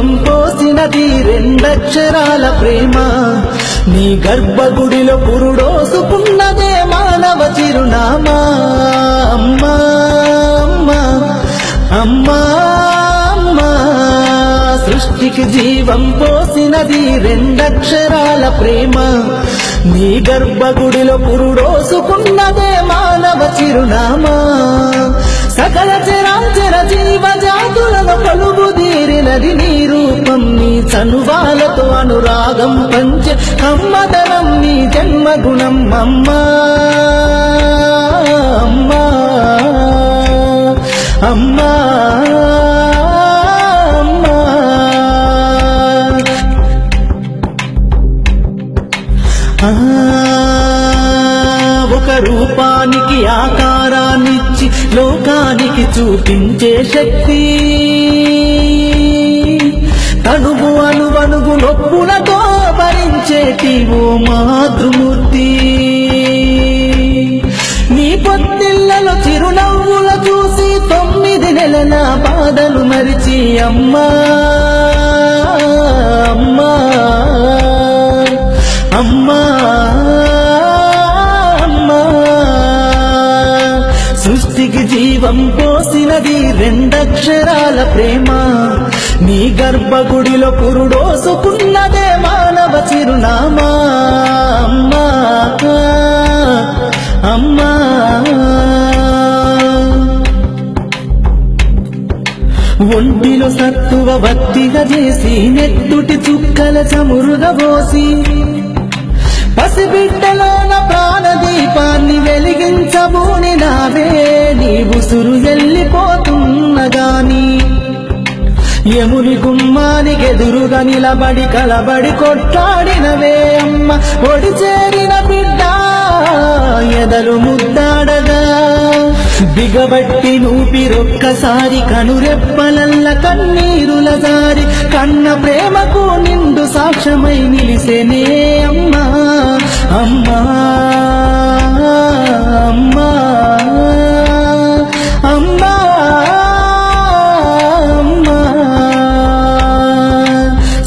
జీవం పోసినది రెండక్షరాల ప్రేమ నీ గర్భగుడిలో పురుడోసుకున్నదే మానవ చిరునామా అమ్మా అమ్మా అమ్మా అమ్మా సృష్టికి జీవం పోసినది రెండక్షరాల ప్రేమ నీ గర్భగుడిలో పురుడోసుకున్నదే మానవ చిరునామా సకల చరాచర జీవ జాతులను కలుగుదీరినది నీ రూపం నీ చనువాలతో అనురాగం పంచే అమ్మదనం నీ జన్మగుణం అమ్మా అమ్మా అమ్మా ఒక రూపానికి ఆకారాన్నిచ్చి లోకానికి చూపించే శక్తి తనువు అనువనుగు నొప్పులతో భరించేటి ఓ మాతృమూర్తి నీ పొత్తిళ్లలో చిరునవ్వుల చూసి 9 నెలల బాధలు మరిచి అమ్మా అమ్మా అమ్మా అమ్మా సృష్టికి జీవం పోసినది రెండక్షరాల ప్రేమ నీ గర్భగుడిలో పురుడోసుకున్నదే మానవ చిరునామా అమ్మా అమ్మా ఒంటిలో సత్తువ భక్తిగా చేసి నెత్తుటి చుక్కల చమురుగా పోసి పసిబిడ్డలోన ప్రాణదీపాన్ని వెలిగించబూని నావే నీ ఉసురు వెళ్ళిపోతున్నగాని యముని గుమ్మానికి ఎదురుగా నిలబడి కలబడి కొట్లాడినవే అమ్మ ఒడి చేరిన బిడ్డ ఎదలు ముద్దాడగా బిగబట్టి నూపిరొక్కసారి కనురెప్పలల్ల కన్నీరుల జారి కన్న ప్రేమకు నిండు సాక్ష్యమై నిలిసేనే అమ్మా అమ్మా అమ్మా అమ్మా అమ్మా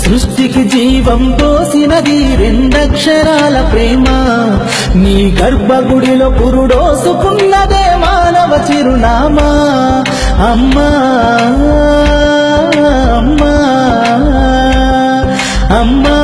సృష్టికి జీవం పోసినది రెండక్షరాల ప్రేమ నీ గర్భగుడిలో పురుడోసుకున్నదే మానవ చిరునామా అమ్మా అమ్మా అమ్మా